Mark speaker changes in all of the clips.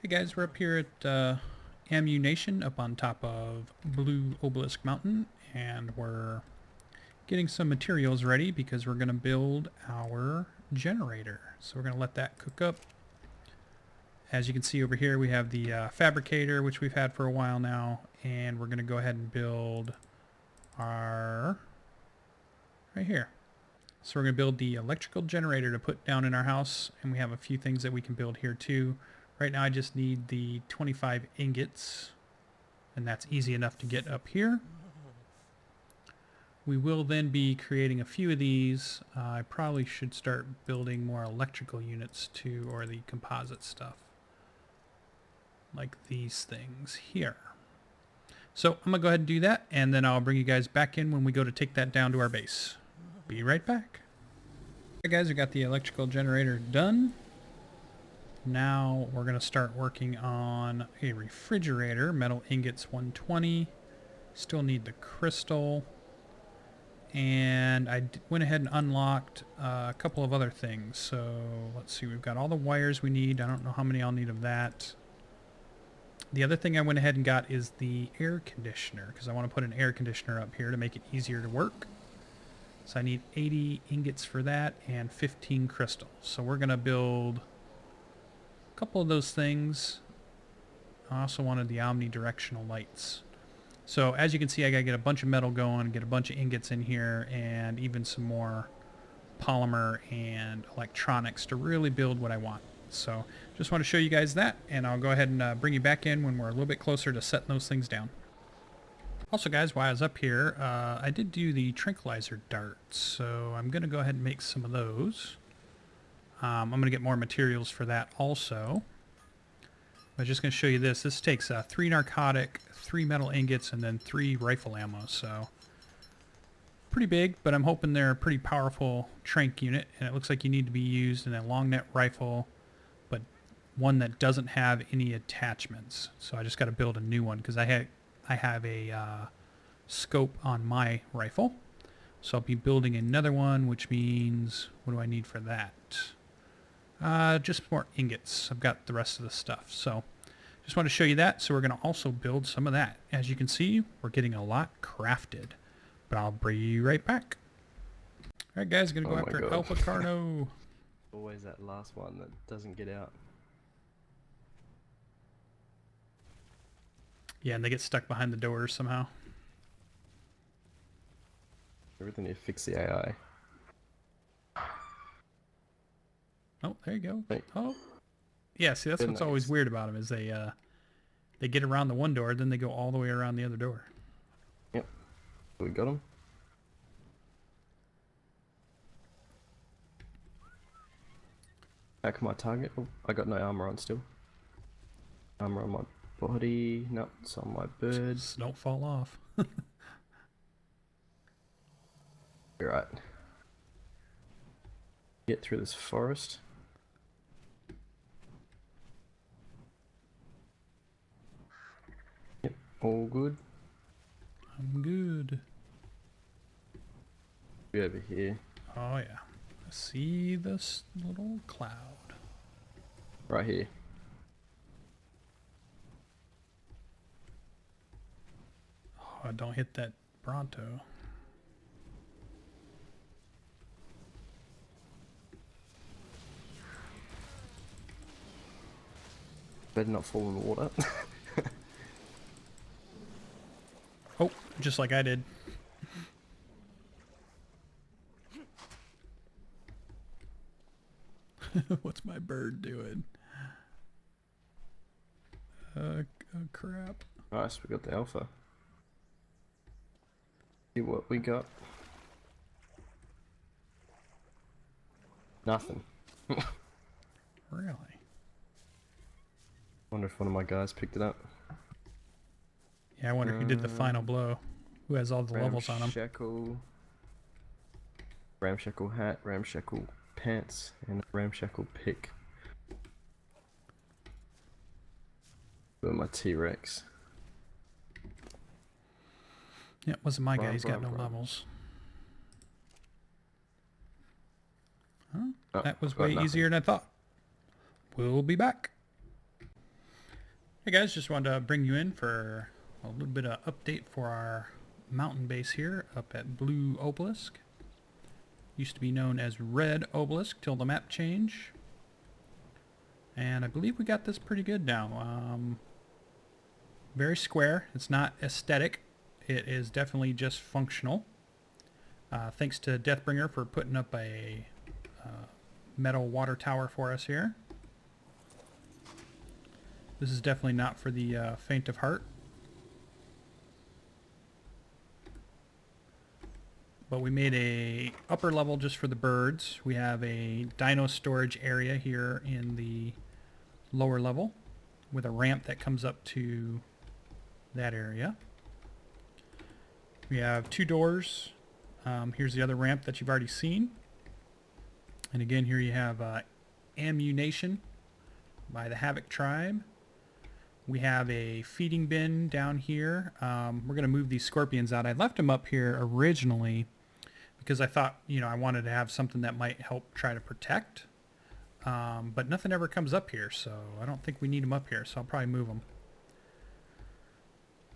Speaker 1: Hey guys, we're up here at Ammunition up on top of Blue Obelisk Mountain, and we're getting some materials ready because we're going to build our generator. So we're going to let that cook up. As you can see over here, we have the fabricator, which we've had for a while now, and we're going to go ahead and build our right here. So we're going to build the electrical generator to put down in our house, and we have a few things that we can build here too. Right now I just need the 25 ingots, and that's easy enough to get up here. We will then be creating a few of these. I probably should start building more electrical units too, or the composite stuff. Like these things here. So I'm going to go ahead and do that, and then I'll bring you guys back in when we go to take that down to our base. Be right back. Okay guys, we got the electrical generator done. Now we're going to start working on a refrigerator, metal ingots 120. Still need the crystal. And I went ahead and unlocked a couple of other things. So let's see, we've got all the wires we need. I don't know how many I'll need of that. The other thing I went ahead and got is the air conditioner, because I want to put an air conditioner up here to make it easier to work. So I need 80 ingots for that and 15 crystals. So we're going to build couple of those things. I also wanted the omnidirectional lights. So as you can see, I gotta get a bunch of metal going, get a bunch of ingots in here, and even some more polymer and electronics to really build what I want. So just want to show you guys that, and I'll go ahead and bring you back in when we're a little bit closer to setting those things down. Also guys, while I was up here, I did do the tranquilizer darts, so I'm gonna go ahead and make some of those. I'm going to get more materials for that also. I'm just going to show you this. This takes 3 narcotic, 3 metal ingots, and then 3 rifle ammo. So pretty big, but I'm hoping they're a pretty powerful tranq unit. And it looks like you need to be used in a long net rifle, but one that doesn't have any attachments. So I just got to build a new one because I have a scope on my rifle. So I'll be building another one, which means, what do I need for that? Just more ingots. I've got the rest of the stuff. So just want to show you that. So we're going to also build some of that. As you can see, we're getting a lot crafted. But I'll bring you right back. Alright guys, going to go after Alpha Carno.
Speaker 2: Always that last one that doesn't get out.
Speaker 1: Yeah, and they get stuck behind the doors somehow.
Speaker 2: Everything you fix the AI.
Speaker 1: Oh, there you go.
Speaker 2: Hey.
Speaker 1: Oh, yeah. See, that's what's always weird about them is they get around the one door, then they go all the way around the other door.
Speaker 2: Yep. We got them. Back my target. Oh, I got no armor on still. Armor on my body. No, it's on my birds.
Speaker 1: Don't fall off.
Speaker 2: You're right. Get through this forest. Yep, all good.
Speaker 1: I'm good.
Speaker 2: Be over here.
Speaker 1: Oh yeah. I see this little cloud.
Speaker 2: Right here.
Speaker 1: Oh, don't hit that Bronto.
Speaker 2: Better not fall in the water.
Speaker 1: Oh, just like I did. What's my bird doing? Oh crap.
Speaker 2: Nice, we got the alpha. See what we got. Nothing.
Speaker 1: Really?
Speaker 2: Wonder if one of my guys picked it up.
Speaker 1: Yeah, I wonder who did the final blow. Who has all the levels on them?
Speaker 2: Ramshackle hat, ramshackle pants, and a ramshackle pick. With my T-Rex.
Speaker 1: Yeah, it wasn't my guy. He's got no levels. Huh?
Speaker 2: Oh,
Speaker 1: that was way easier than I thought. We'll be back. Hey guys, just wanted to bring you in for a little bit of update for our mountain base here up at Blue Obelisk. Used to be known as Red Obelisk till the map change. And I believe we got this pretty good now. Very square. It's not aesthetic. It is definitely just functional. Thanks to Deathbringer for putting up a metal water tower for us here. This is definitely not for the faint of heart. But we made a upper level just for the birds. We have a dino storage area here in the lower level with a ramp that comes up to that area. We have two doors. Here's the other ramp that you've already seen. And again, here you have ammunition by the Havoc tribe. We have a feeding bin down here. We're going to move these scorpions out. I left them up here originally because I thought, I wanted to have something that might help try to protect. But nothing ever comes up here, so I don't think we need them up here, so I'll probably move them.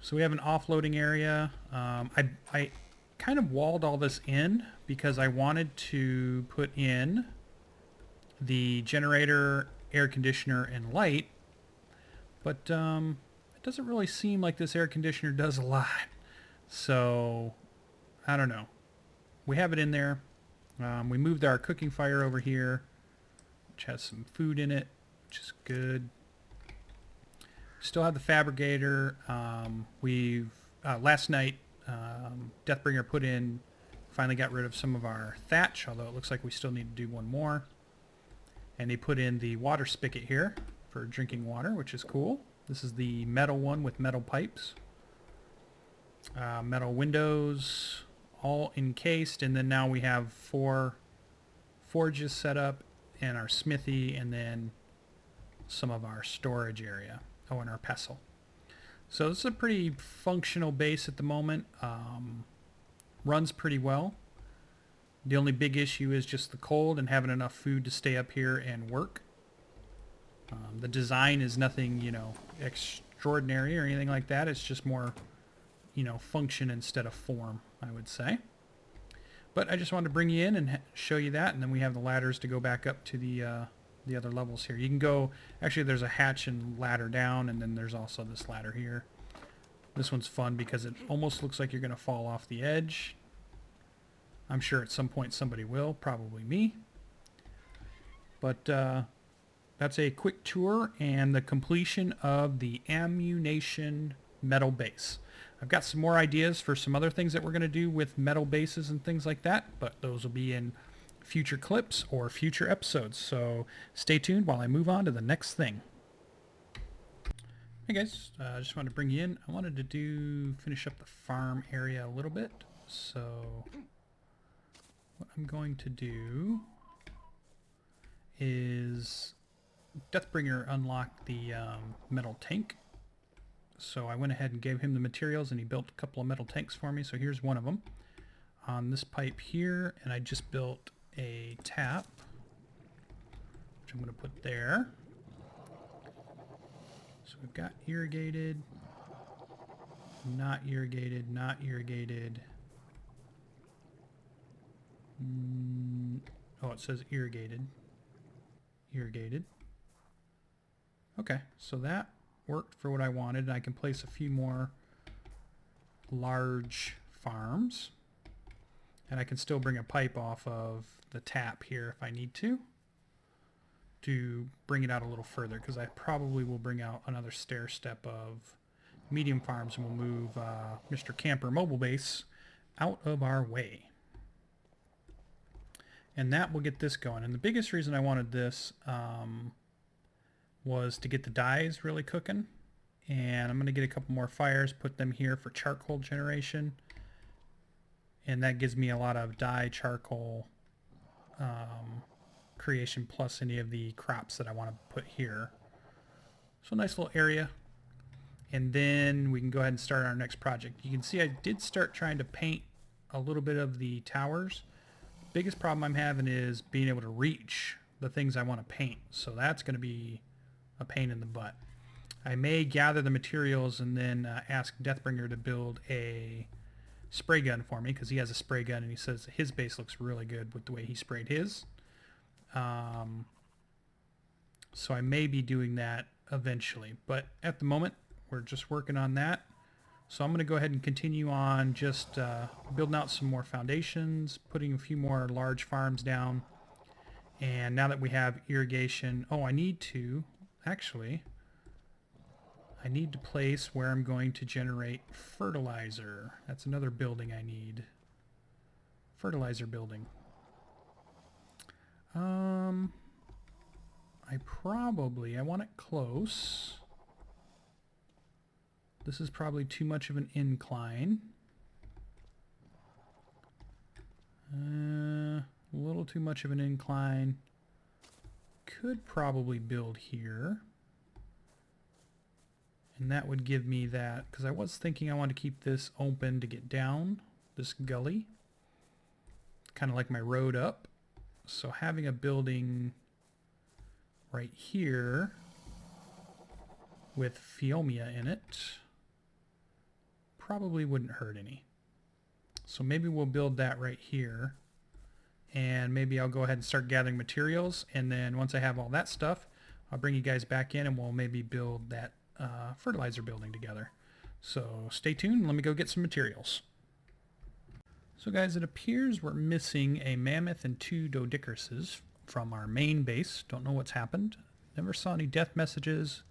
Speaker 1: So we have an offloading area. I kind of walled all this in because I wanted to put in the generator, air conditioner, and light. But it doesn't really seem like this air conditioner does a lot. So, I don't know. We have it in there. We moved our cooking fire over here, which has some food in it, which is good. Still have the fabricator. Last night, Deathbringer finally got rid of some of our thatch, although it looks like we still need to do one more. And they put in the water spigot here for drinking water, which is cool. This is the metal one with metal pipes. Metal windows, all encased, and then now we have 4 forges set up and our smithy, and then some of our storage area. Oh, and our pestle. So this is a pretty functional base at the moment. Runs pretty well. The only big issue is just the cold and having enough food to stay up here and work. The design is nothing, extraordinary or anything like that. It's just more, function instead of form, I would say. But I just wanted to bring you in and show you that, and then we have the ladders to go back up to the other levels here. You can go, actually there's a hatch and ladder down, and then there's also this ladder here. This one's fun because it almost looks like you're going to fall off the edge. I'm sure at some point somebody will, probably me. But that's a quick tour and the completion of the ammunition metal base. I've got some more ideas for some other things that we're going to do with metal bases and things like that, but those will be in future clips or future episodes. So stay tuned while I move on to the next thing. Hey guys, I just wanted to bring you in. I wanted to finish up the farm area a little bit. So what I'm going to do is Deathbringer unlocked the metal tank. So I went ahead and gave him the materials, and he built a couple of metal tanks for me. So here's one of them on this pipe here, and I just built a tap, which I'm going to put there. So we've got irrigated, not irrigated, not irrigated. Oh, it says irrigated. Irrigated. Okay, so that worked for what I wanted, and I can place a few more large farms, and I can still bring a pipe off of the tap here if I need to bring it out a little further, because I probably will bring out another stair step of medium farms, and we'll move Mr. Camper Mobile Base out of our way. And that will get this going. And the biggest reason I wanted this was to get the dyes really cooking. And I'm going to get a couple more fires, put them here for charcoal generation. And that gives me a lot of dye charcoal creation, plus any of the crops that I want to put here. So a nice little area. And then we can go ahead and start our next project. You can see I did start trying to paint a little bit of the towers. Biggest problem I'm having is being able to reach the things I want to paint. So that's going to be a pain in the butt. I may gather the materials and then ask Deathbringer to build a spray gun for me, because he has a spray gun and he says his base looks really good with the way he sprayed his. So I may be doing that eventually, but at the moment we're just working on that. So I'm going to go ahead and continue on just building out some more foundations, putting a few more large farms down. And now that we have irrigation, I need to place where I'm going to generate fertilizer. That's another building I need. Fertilizer building. I want it close. This is probably too much of an incline. A little too much of an incline. Could probably build here. And that would give me that, because I was thinking I want to keep this open to get down this gully. Kind of like my road up. So having a building right here with Phiomia in it probably wouldn't hurt any. So maybe we'll build that right here. And maybe I'll go ahead and start gathering materials. And then once I have all that stuff, I'll bring you guys back in and we'll maybe build that fertilizer building together. So stay tuned. Let me go get some materials. So guys, it appears we're missing a mammoth and 2 Dodicuses from our main base. Don't know what's happened. Never saw any death messages.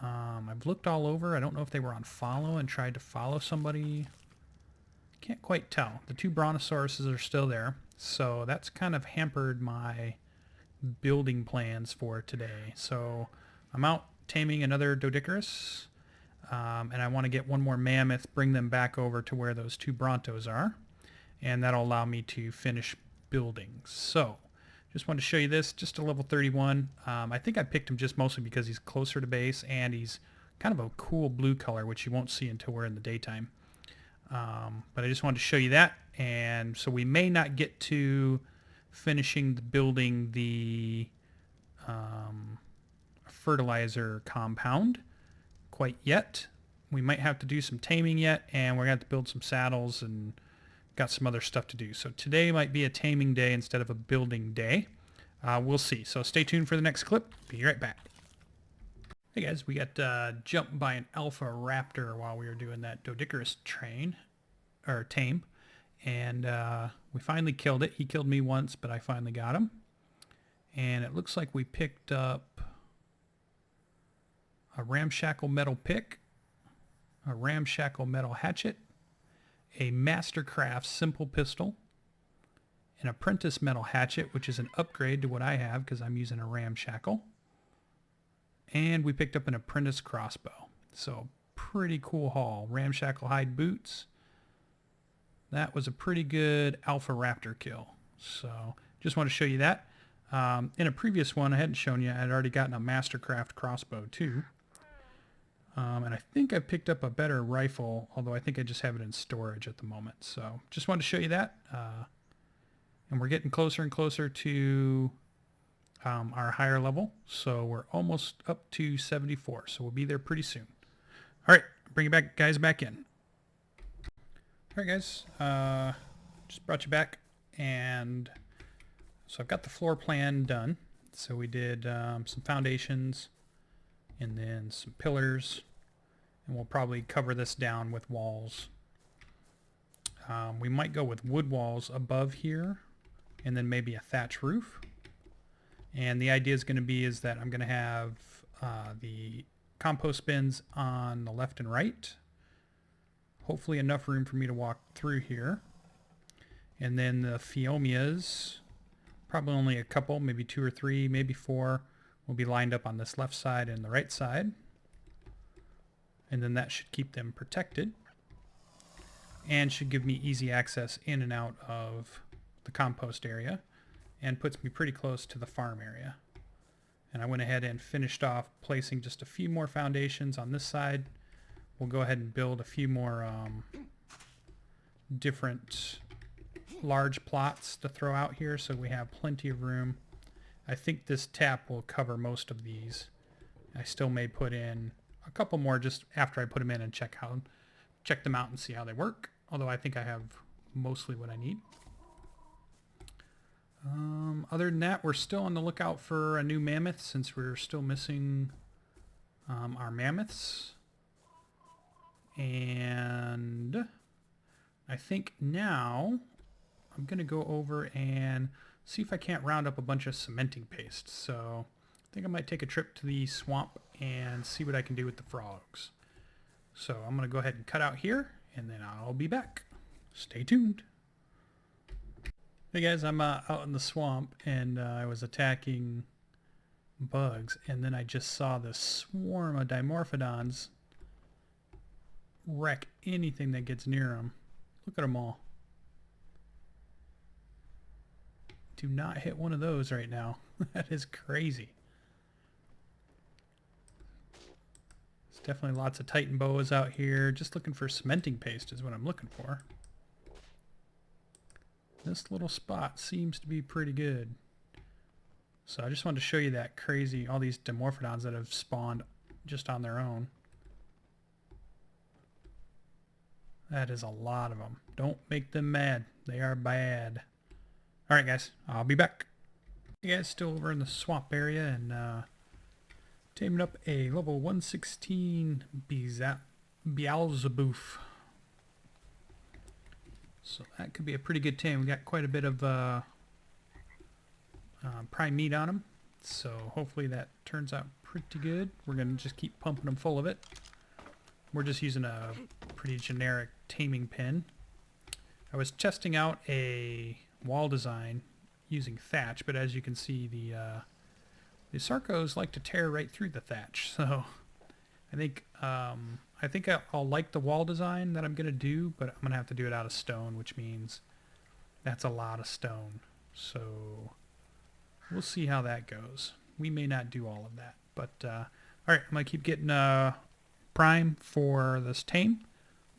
Speaker 1: I've looked all over. I don't know if they were on follow and tried to follow somebody. Can't quite tell. The 2 Brontosauruses are still there. So that's kind of hampered my building plans for today. So I'm out taming another Dodicarus. And I want to get one more mammoth, bring them back over to where those 2 Brontos are. And that'll allow me to finish building. So just wanted to show you this, just a level 31. I think I picked him just mostly because he's closer to base and he's kind of a cool blue color, which you won't see until we're in the daytime. But I just wanted to show you that. And so we may not get to finishing building the fertilizer compound quite yet. We might have to do some taming yet, and we're going to have to build some saddles and got some other stuff to do. So today might be a taming day instead of a building day. We'll see. So stay tuned for the next clip. Be right back. Hey guys, we got jumped by an alpha raptor while we were doing that Dodicarus tame. And we finally killed it. He killed me once, but I finally got him. And it looks like we picked up a ramshackle metal pick, a ramshackle metal hatchet, a Mastercraft simple pistol, an apprentice metal hatchet, which is an upgrade to what I have because I'm using a ramshackle, and we picked up an apprentice crossbow. So pretty cool haul. Ramshackle hide boots. That was a pretty good alpha raptor kill. So just want to show you that. In a previous one I hadn't shown you, I had already gotten a Mastercraft crossbow too. And I think I picked up a better rifle, although I think I just have it in storage at the moment. So just wanted to show you that. And we're getting closer and closer to our higher level. So we're almost up to 74. So we'll be there pretty soon. All right, bring you guys back in. All right, guys, just brought you back. And so I've got the floor plan done. So we did some foundations and then some pillars, and we'll probably cover this down with walls. We might go with wood walls above here and then maybe a thatch roof. And the idea is going to be that I'm going to have the compost bins on the left and right. Hopefully enough room for me to walk through here. And then the Phiomias, probably only a couple, maybe 2 or 3, maybe 4, will be lined up on this left side and the right side. And then that should keep them protected and should give me easy access in and out of the compost area and puts me pretty close to the farm area. And I went ahead and finished off placing just a few more foundations on this side. We'll go ahead and build a few more different large plots to throw out here so we have plenty of room. I think this tap will cover most of these. I still may put in a couple more just after I put them in and check them out and see how they work. Although I think I have mostly what I need. Other than that, we're still on the lookout for a new mammoth since we're still missing our mammoths. And I think now I'm going to go over and see if I can't round up a bunch of cementing paste. So I think I might take a trip to the swamp and see what I can do with the frogs. So I'm going to go ahead and cut out here, and then I'll be back. Stay tuned. Hey guys, I'm out in the swamp, and I was attacking bugs, and then I just saw this swarm of dimorphodons wreck anything that gets near them. Look at them all. Do not hit one of those right now. That is crazy. There's definitely lots of Titan boas out here. Just looking for cementing paste is what I'm looking for. This little spot seems to be pretty good. So I just wanted to show you that crazy, all these dimorphodons that have spawned just on their own. That is a lot of them. Don't make them mad. They are bad. Alright guys, I'll be back. You guys still over in the swamp area and taming up a level 116 BeezleBufo. So that could be a pretty good tame. We got quite a bit of prime meat on him. So hopefully that turns out pretty good. We're going to just keep pumping them full of it. We're just using a pretty generic taming pin. I was testing out a wall design using thatch, but as you can see, the Sarcos like to tear right through the thatch. So I think I'll like the wall design that I'm gonna do, but I'm gonna have to do it out of stone, which means that's a lot of stone. So we'll see how that goes. We may not do all of that, but all right, I'm gonna keep getting prime for this tame.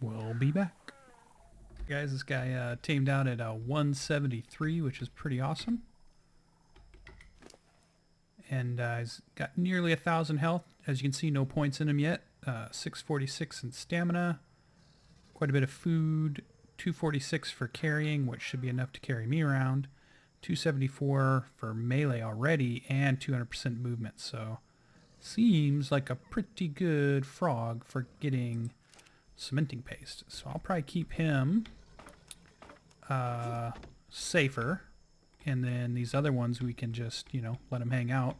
Speaker 1: We'll be back. Guys, this guy tamed out at 173, which is pretty awesome. And he's got nearly 1,000 health. As you can see, no points in him yet. 646 in stamina. Quite a bit of food. 246 for carrying, which should be enough to carry me around. 274 for melee already, and 200% movement. So seems like a pretty good frog for getting cementing paste. So I'll probably keep him safer, and then these other ones we can just, you know, let them hang out.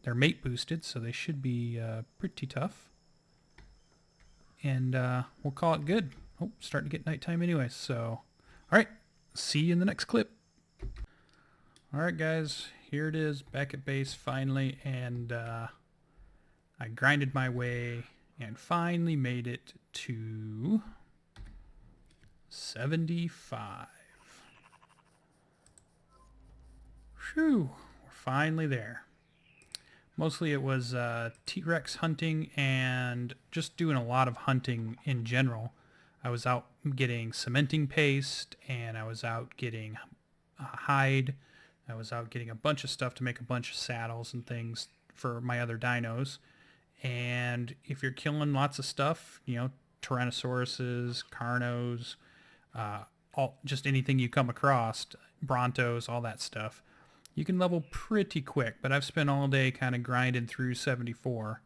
Speaker 1: They're mate boosted, so they should be pretty tough. And we'll call it good. Oh, starting to get nighttime anyway, so alright, see you in the next clip. Alright guys, here it is, back at base finally, and I grinded my way and finally made it to 75. Whew, we're finally there. Mostly it was T-Rex hunting and just doing a lot of hunting in general. I was out getting cementing paste, and I was out getting hide. I was out getting a bunch of stuff to make a bunch of saddles and things for my other dinos. And if you're killing lots of stuff, you know, Tyrannosauruses, Carnos, just anything you come across, Brontos, all that stuff, you can level pretty quick. But I've spent all day kind of grinding through 74.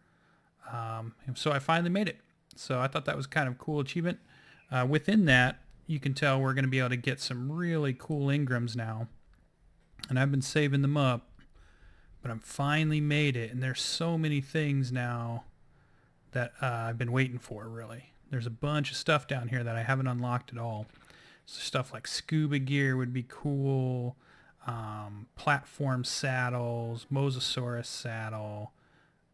Speaker 1: So I finally made it. So I thought that was kind of a cool achievement. Within that, you can tell we're going to be able to get some really cool engrams now. And I've been saving them up. But I've finally made it, and there's so many things now that I've been waiting for, really. There's a bunch of stuff down here that I haven't unlocked at all. So stuff like scuba gear would be cool, platform saddles, Mosasaurus saddle,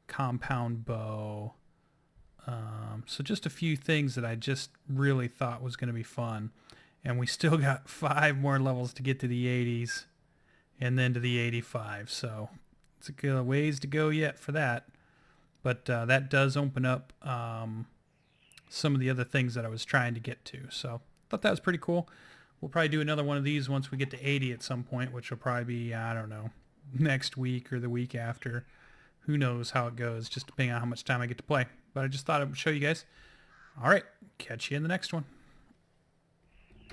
Speaker 1: compound bow. So just a few things that I just really thought was going to be fun. And we still got 5 more levels to get to the 80s, and then to the 85, so it's a ways to go yet for that. But that does open up some of the other things that I was trying to get to. So I thought that was pretty cool. We'll probably do another one of these once we get to 80 at some point, which will probably be, I don't know, next week or the week after. who knows how it goes, just depending on how much time I get to play. But I just thought I would show you guys. All right, catch you in the next one.